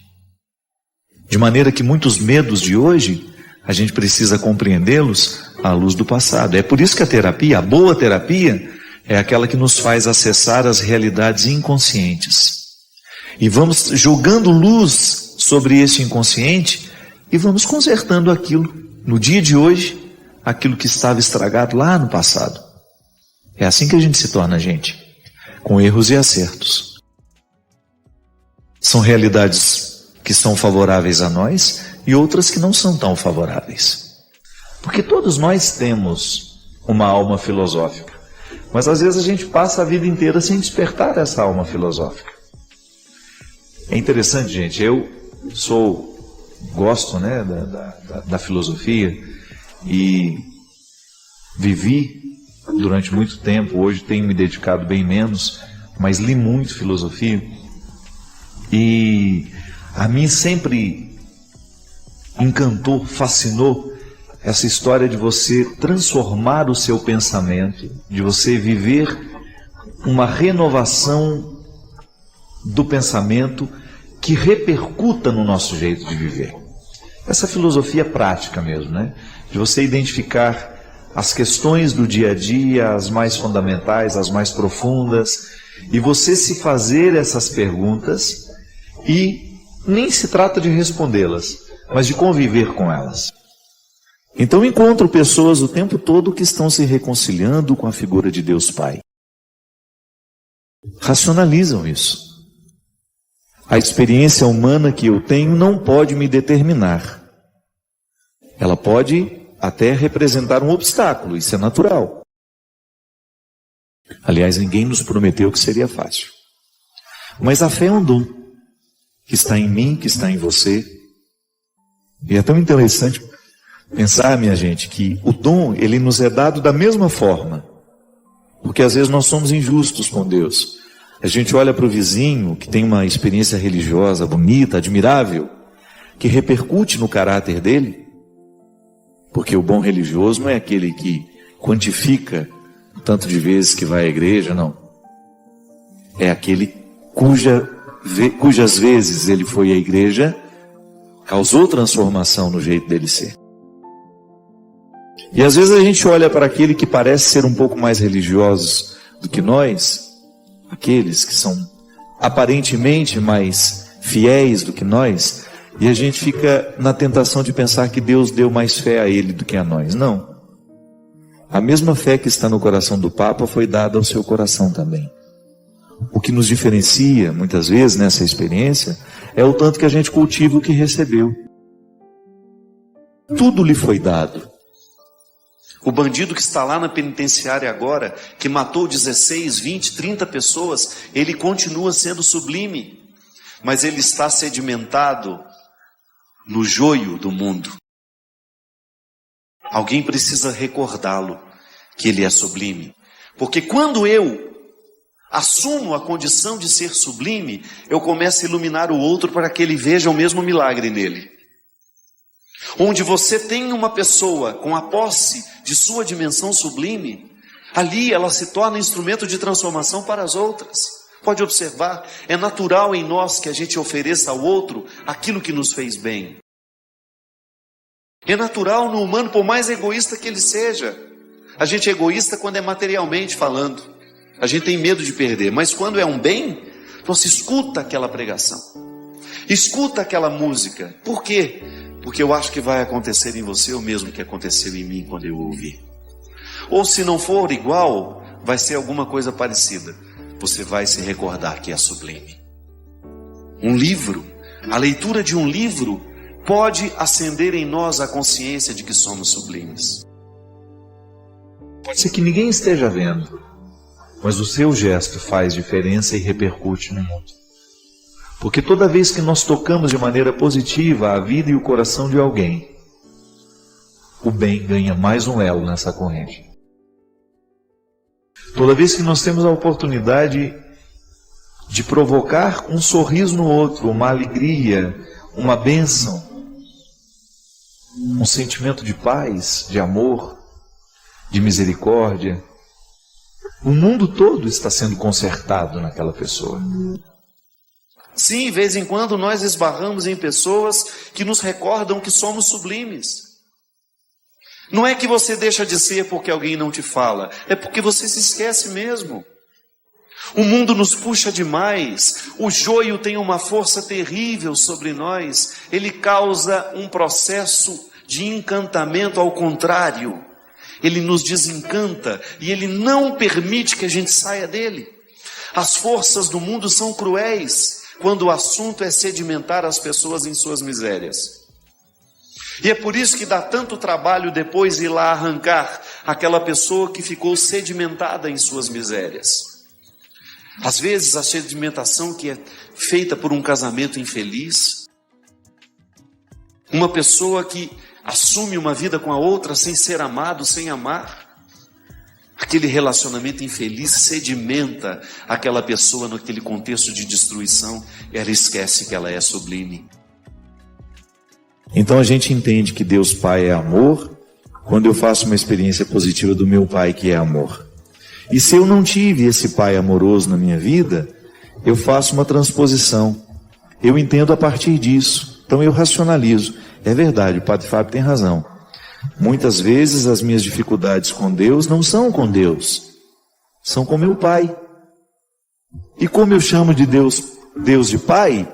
De maneira que muitos medos de hoje, a gente precisa compreendê-los à luz do passado. É por isso que a terapia, a boa terapia, é aquela que nos faz acessar as realidades inconscientes. E vamos jogando luz sobre esse inconsciente e vamos consertando aquilo, no dia de hoje, aquilo que estava estragado lá no passado. É assim que a gente se torna gente, com erros e acertos. São realidades que são favoráveis a nós e outras que não são tão favoráveis. Porque todos nós temos uma alma filosófica, mas às vezes a gente passa a vida inteira sem despertar essa alma filosófica. É interessante, gente, eu gosto, né, da filosofia e vivi durante muito tempo, hoje tenho me dedicado bem menos, mas li muito filosofia e a mim sempre encantou, fascinou essa história de você transformar o seu pensamento, de você viver uma renovação do pensamento que repercuta no nosso jeito de viver. Essa filosofia prática mesmo, né? De você identificar as questões do dia a dia, as mais fundamentais, as mais profundas, e você se fazer essas perguntas e nem se trata de respondê-las, mas de conviver com elas. Então encontro pessoas o tempo todo que estão se reconciliando com a figura de Deus Pai. Racionalizam isso. A experiência humana que eu tenho não pode me determinar. Ela pode até representar um obstáculo, isso é natural. Aliás, ninguém nos prometeu que seria fácil. Mas a fé é um dom, que está em mim, que está em você. E é tão interessante pensar, minha gente, que o dom, ele nos é dado da mesma forma. Porque às vezes nós somos injustos com Deus. A gente olha para o vizinho, que tem uma experiência religiosa bonita, admirável, que repercute no caráter dele. Porque o bom religioso não é aquele que quantifica o tanto de vezes que vai à igreja, não. É aquele cujas vezes ele foi à igreja, causou transformação no jeito dele ser. E às vezes a gente olha para aquele que parece ser um pouco mais religioso do que nós, aqueles que são aparentemente mais fiéis do que nós, e a gente fica na tentação de pensar que Deus deu mais fé a ele do que a nós. Não. A mesma fé que está no coração do Papa foi dada ao seu coração também. O que nos diferencia, muitas vezes, nessa experiência, é o tanto que a gente cultiva o que recebeu. Tudo lhe foi dado. O bandido que está lá na penitenciária agora, que matou 16, 20, 30 pessoas, ele continua sendo sublime, mas ele está sedimentado no joio do mundo. Alguém precisa recordá-lo que ele é sublime, porque quando eu assumo a condição de ser sublime, eu começo a iluminar o outro para que ele veja o mesmo milagre nele. Onde você tem uma pessoa com a posse de sua dimensão sublime, ali ela se torna instrumento de transformação para as outras. Pode observar, é natural em nós que a gente ofereça ao outro aquilo que nos fez bem. É natural no humano, por mais egoísta que ele seja. A gente é egoísta quando é materialmente falando. A gente tem medo de perder, mas quando é um bem, você escuta aquela pregação, escuta aquela música. Por quê? Porque eu acho que vai acontecer em você o mesmo que aconteceu em mim quando eu ouvi. Ou se não for igual, vai ser alguma coisa parecida. Você vai se recordar que é sublime. Um livro, a leitura de um livro pode acender em nós a consciência de que somos sublimes. Pode ser que ninguém esteja vendo, mas o seu gesto faz diferença e repercute no mundo. Porque toda vez que nós tocamos de maneira positiva a vida e o coração de alguém, o bem ganha mais um elo nessa corrente. Toda vez que nós temos a oportunidade de provocar um sorriso no outro, uma alegria, uma bênção, um sentimento de paz, de amor, de misericórdia, o mundo todo está sendo consertado naquela pessoa. Sim, de vez em quando nós esbarramos em pessoas que nos recordam que somos sublimes. Não é que você deixa de ser porque alguém não te fala, é porque você se esquece mesmo. O mundo nos puxa demais, o joio tem uma força terrível sobre nós, ele causa um processo de encantamento ao contrário. Ele nos desencanta e ele não permite que a gente saia dele. As forças do mundo são cruéis quando o assunto é sedimentar as pessoas em suas misérias. E é por isso que dá tanto trabalho depois ir lá arrancar aquela pessoa que ficou sedimentada em suas misérias. Às vezes a sedimentação que é feita por um casamento infeliz, uma pessoa que assume uma vida com a outra sem ser amado, sem amar, aquele relacionamento infeliz sedimenta aquela pessoa naquele contexto de destruição, e ela esquece que ela é sublime. Então a gente entende que Deus Pai é amor quando eu faço uma experiência positiva do meu Pai que é amor. E se eu não tive esse Pai amoroso na minha vida, eu faço uma transposição. Eu entendo a partir disso. Então eu racionalizo. É verdade, o Padre Fábio tem razão. Muitas vezes as minhas dificuldades com Deus não são com Deus, são com meu Pai. E como eu chamo de Deus de Pai,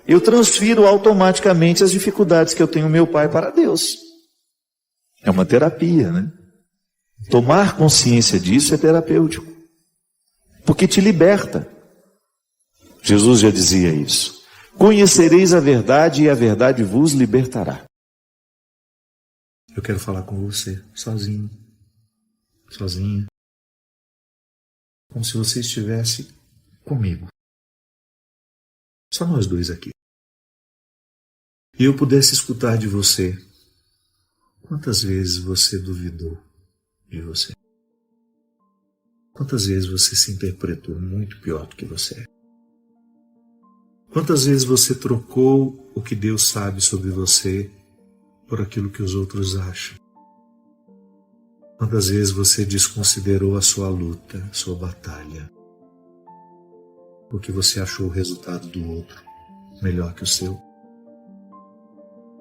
eu transfiro automaticamente as dificuldades que eu tenho meu Pai para Deus. É uma terapia, né? Tomar consciência disso é terapêutico, porque te liberta. Jesus já dizia isso. Conhecereis a verdade e a verdade vos libertará. Eu quero falar com você, sozinho, sozinha, como se você estivesse comigo. Só nós dois aqui. E eu pudesse escutar de você. Quantas vezes você duvidou de você? Quantas vezes você se interpretou muito pior do que você é? Quantas vezes você trocou o que Deus sabe sobre você por aquilo que os outros acham? Quantas vezes você desconsiderou a sua luta, a sua batalha, porque você achou o resultado do outro melhor que o seu?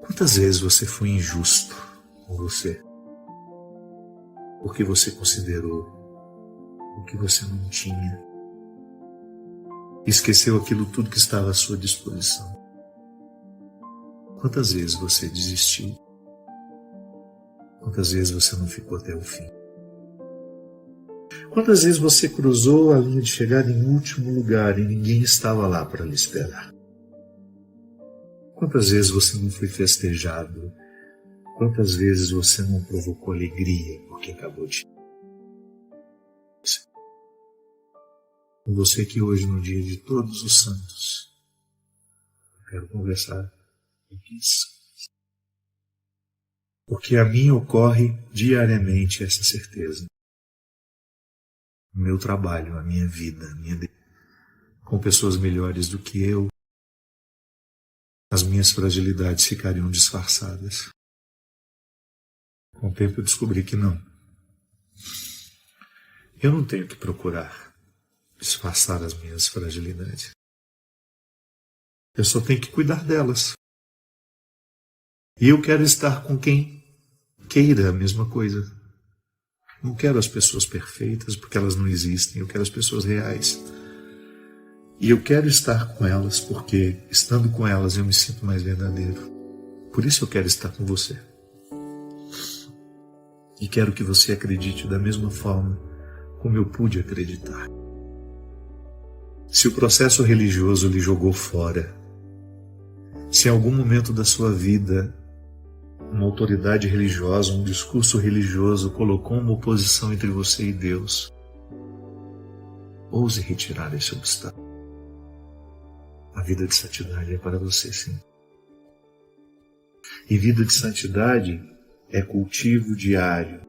Quantas vezes você foi injusto com você, porque você considerou o que você não tinha, esqueceu aquilo tudo que estava à sua disposição? Quantas vezes você desistiu? Quantas vezes você não ficou até o fim? Quantas vezes você cruzou a linha de chegada em último lugar e ninguém estava lá para lhe esperar? Quantas vezes você não foi festejado? Quantas vezes você não provocou alegria porque acabou de... Com você aqui hoje, no dia de Todos os Santos, eu quero conversar com isso. Porque a mim ocorre diariamente essa certeza. O meu trabalho, a minha vida, com pessoas melhores do que eu, as minhas fragilidades ficariam disfarçadas. Com o tempo eu descobri que não. Eu não tenho que procurar disfarçar as minhas fragilidades. Eu só tenho que cuidar delas. E eu quero estar com quem queira a mesma coisa. Não quero as pessoas perfeitas, porque elas não existem. Eu quero as pessoas reais. E eu quero estar com elas, porque estando com elas eu me sinto mais verdadeiro. Por isso eu quero estar com você. E quero que você acredite da mesma forma como eu pude acreditar. Se o processo religioso lhe jogou fora, se em algum momento da sua vida uma autoridade religiosa, um discurso religioso colocou uma oposição entre você e Deus, ouse retirar esse obstáculo. A vida de santidade é para você, sim. E vida de santidade é cultivo diário,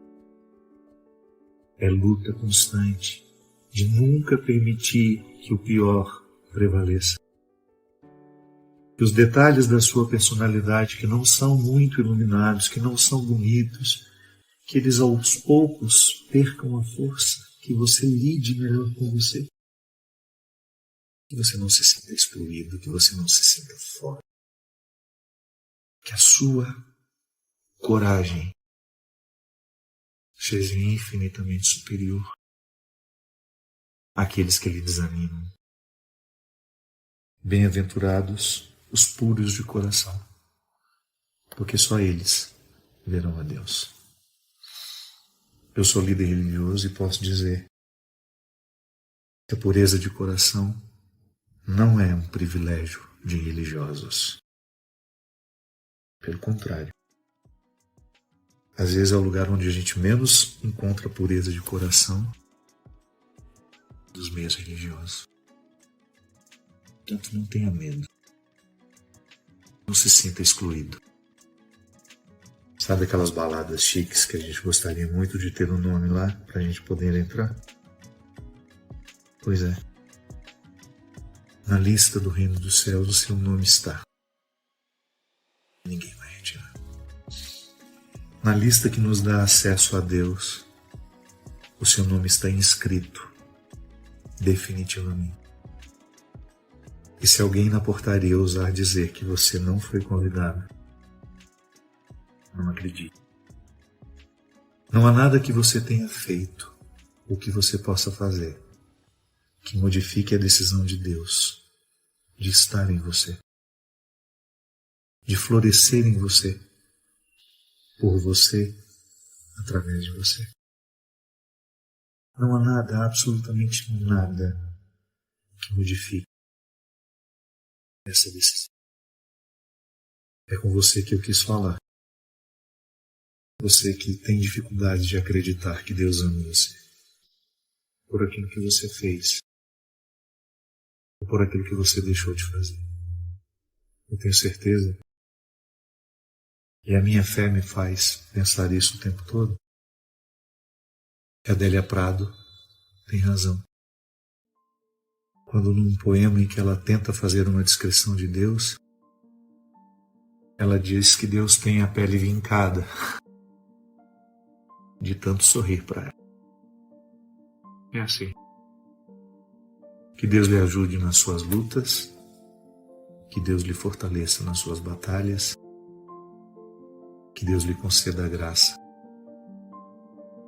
é luta constante, de nunca permitir que o pior prevaleça. Que os detalhes da sua personalidade, que não são muito iluminados, que não são bonitos, que eles aos poucos percam a força, que você lide melhor com você. Que você não se sinta excluído, que você não se sinta fora. Que a sua coragem seja infinitamente superior àqueles que lhe desanimam. Bem-aventurados os puros de coração, porque só eles verão a Deus. Eu sou líder religioso e posso dizer que a pureza de coração não é um privilégio de religiosos. Pelo contrário. Às vezes é o lugar onde a gente menos encontra pureza de coração dos meios religiosos. Portanto, não tenha medo. Não se sinta excluído. Sabe aquelas baladas chiques que a gente gostaria muito de ter um nome lá para a gente poder entrar? Pois é. Na lista do reino dos céus o seu nome está. Ninguém vai retirar. Na lista que nos dá acesso a Deus, o seu nome está inscrito definitivamente. E se alguém na portaria ousar dizer que você não foi convidado, não acredite. Não há nada que você tenha feito ou que você possa fazer que modifique a decisão de Deus de estar em você, de florescer em você, por você, através de você. Não há nada, absolutamente nada, que modifique essa decisão. É com você que eu quis falar. Você que tem dificuldade de acreditar que Deus ama você. Por aquilo que você fez. Ou por aquilo que você deixou de fazer. Eu tenho certeza. E a minha fé me faz pensar isso o tempo todo. Que a Adélia Prado tem razão. Quando num poema em que ela tenta fazer uma descrição de Deus, ela diz que Deus tem a pele vincada de tanto sorrir para ela. É assim. Que Deus lhe ajude nas suas lutas, que Deus lhe fortaleça nas suas batalhas, que Deus lhe conceda a graça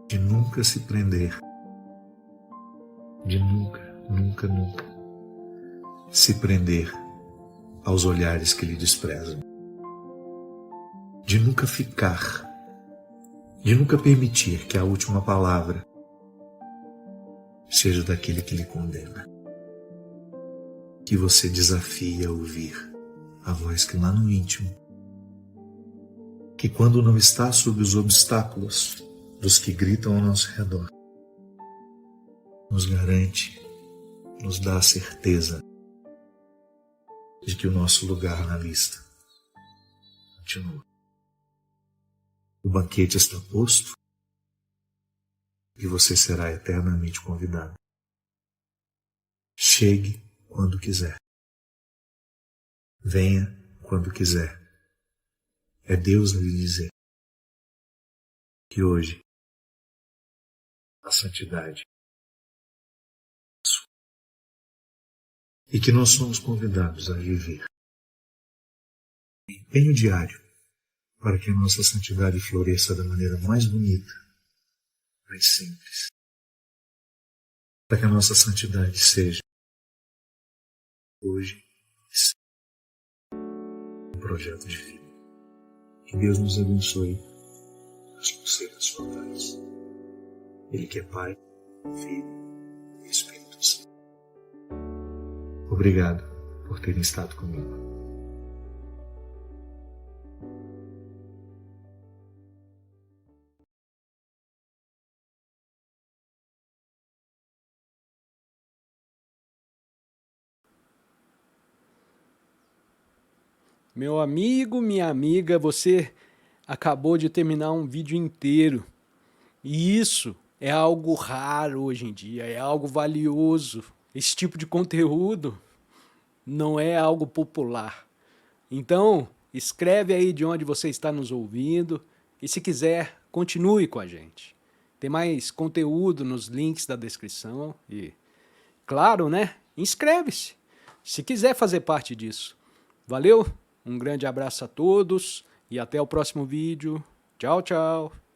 de nunca se prender, de nunca se prender aos olhares que lhe desprezam, de nunca ficar, de nunca permitir que a última palavra seja daquele que lhe condena. Que você desafie a ouvir a voz que lá no íntimo, que quando não está sob os obstáculos dos que gritam ao nosso redor, nos garante, nos dá a certeza de que o nosso lugar na lista continua. O banquete está posto e você será eternamente convidado. Chegue quando quiser. Venha quando quiser. É Deus a lhe dizer que hoje a santidade é sua. E que nós somos convidados a viver empenho diário para que a nossa santidade floresça da maneira mais bonita, mais simples. Para que a nossa santidade seja hoje um projeto de vida. Que Deus nos abençoe nas conselhos frontais. Ele que é Pai, Filho e Espírito Santo. Obrigado por terem estado comigo. Meu amigo, minha amiga, você acabou de terminar um vídeo inteiro. E isso é algo raro hoje em dia, é algo valioso. Esse tipo de conteúdo não é algo popular. Então, escreve aí de onde você está nos ouvindo e, se quiser, continue com a gente. Tem mais conteúdo nos links da descrição e, claro, né? Inscreve-se se quiser fazer parte disso. Valeu? Um grande abraço a todos e até o próximo vídeo. Tchau, tchau.